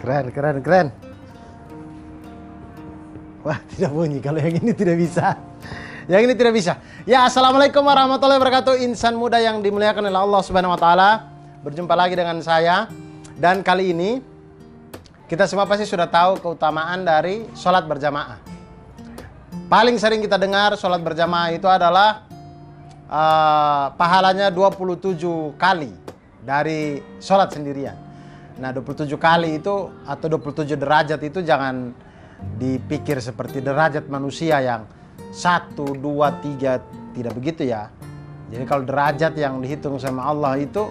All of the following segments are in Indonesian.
Keren, keren, keren. Wah, tidak bunyi. Kalau yang ini tidak bisa. Yang ini tidak bisa. Ya, assalamualaikum warahmatullahi wabarakatuh. Insan muda yang dimuliakan oleh Allah Subhanahu Wa Taala. Berjumpa lagi dengan saya. Dan kali ini kita semua pasti sudah tahu keutamaan dari sholat berjamaah. Paling sering kita dengar sholat berjamaah itu adalah pahalanya 27 kali dari sholat sendirian. Nah, 27 kali itu atau 27 derajat itu jangan dipikir seperti derajat manusia yang 1, 2, 3, tidak begitu ya. Jadi kalau derajat yang dihitung sama Allah itu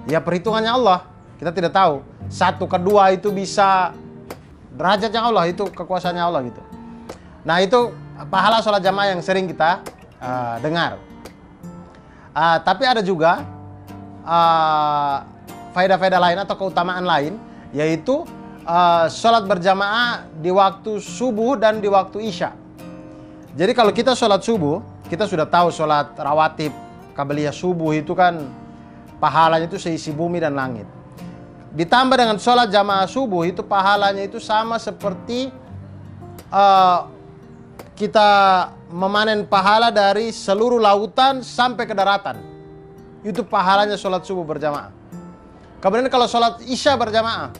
ya perhitungannya Allah. Kita tidak tahu 1 ke 2 itu bisa derajatnya Allah, itu kekuasaannya Allah gitu. Nah, itu pahala sholat jamaah yang sering kita dengar. Tapi ada juga faedah-faedah lain atau keutamaan lain, yaitu sholat berjamaah di waktu subuh dan di waktu isya. Jadi kalau kita sholat subuh, kita sudah tahu sholat rawatib qabliyah subuh itu kan pahalanya itu seisi bumi dan langit. Ditambah dengan sholat jamaah subuh itu pahalanya itu sama seperti kita memanen pahala dari seluruh lautan sampai ke daratan. Itu pahalanya sholat subuh berjamaah. Kemudian kalau sholat isya berjamaah,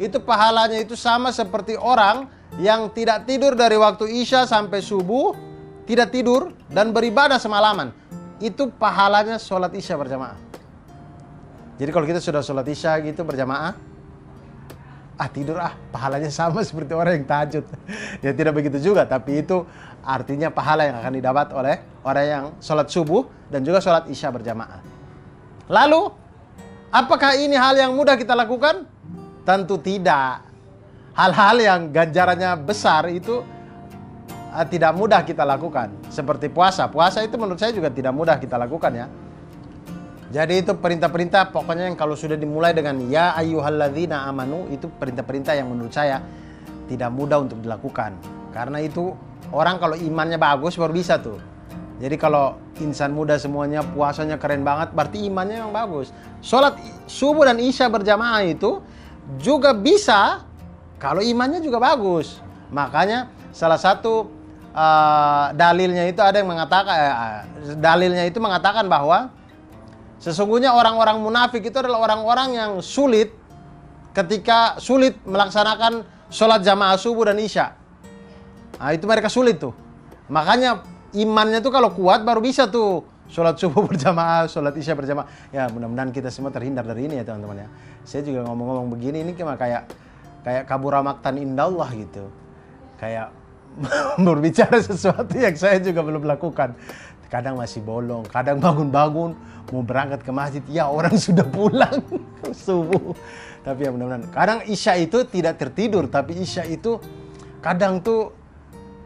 itu pahalanya itu sama seperti orang yang tidak tidur dari waktu isya sampai subuh, tidak tidur dan beribadah semalaman. Itu pahalanya sholat isya berjamaah. Jadi kalau kita sudah sholat isya gitu berjamaah, tidur pahalanya sama seperti orang yang tahajud. Ya tidak begitu juga, tapi itu artinya pahala yang akan didapat oleh orang yang sholat subuh dan juga sholat isya berjamaah. Lalu, apakah ini hal yang mudah kita lakukan? Tentu tidak. Hal-hal yang ganjarannya besar itu tidak mudah kita lakukan. Seperti puasa. Puasa itu menurut saya juga tidak mudah kita lakukan ya. Jadi itu perintah-perintah pokoknya yang kalau sudah dimulai dengan ya ayyuhalladzina amanu, itu perintah-perintah yang menurut saya tidak mudah untuk dilakukan. Karena itu orang kalau imannya bagus baru bisa tuh. Jadi kalau insan muda semuanya puasanya keren banget, berarti imannya yang bagus. Sholat subuh dan isya berjamaah itu juga bisa kalau imannya juga bagus. Makanya salah satu dalilnya itu ada yang mengatakan, dalilnya itu mengatakan bahwa sesungguhnya orang-orang munafik itu adalah orang-orang yang sulit ketika sulit melaksanakan sholat jamaah subuh dan isya. Nah, itu mereka sulit tuh. Makanya imannya tuh kalau kuat baru bisa tuh sholat subuh berjamaah, sholat isya berjamaah. Ya mudah-mudahan kita semua terhindar dari ini ya teman-teman ya. Saya juga ngomong-ngomong begini ini cuma kayak kabura maktan indallah gitu. Kayak berbicara sesuatu yang saya juga belum lakukan. Kadang masih bolong, kadang bangun-bangun mau berangkat ke masjid, ya orang sudah pulang subuh. Tapi ya mudah-mudahan. Kadang isya itu tidak tertidur, tapi isya itu kadang tuh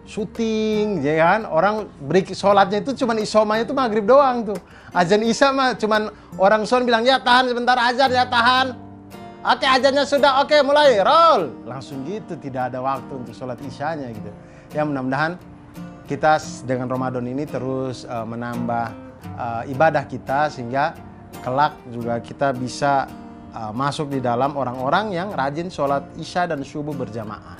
syuting, ya kan? Orang break sholatnya itu cuman isomanya itu maghrib doang tuh. Azan isya mah cuman orang son bilang ya tahan sebentar azan ya tahan. Oke azannya sudah, oke mulai roll. Langsung gitu, tidak ada waktu untuk sholat isyanya gitu. Ya mudah-mudahan kita dengan Ramadan ini terus menambah ibadah kita sehingga kelak juga kita bisa masuk di dalam orang-orang yang rajin sholat isya dan subuh berjamaah.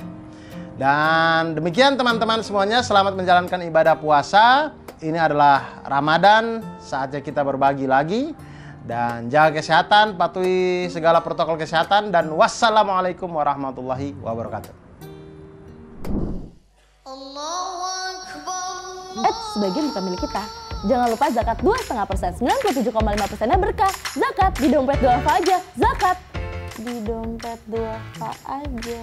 Dan demikian teman-teman semuanya, selamat menjalankan ibadah puasa. Ini adalah Ramadan, saatnya kita berbagi lagi. Dan jaga kesehatan, patuhi segala protokol kesehatan. Dan wassalamualaikum warahmatullahi wabarakatuh. Sebagian bukan milik kita. Jangan lupa zakat 2,5%, 97,5%-nya berkah. Zakat di dompet duafa aja. Zakat di dompet duafa aja.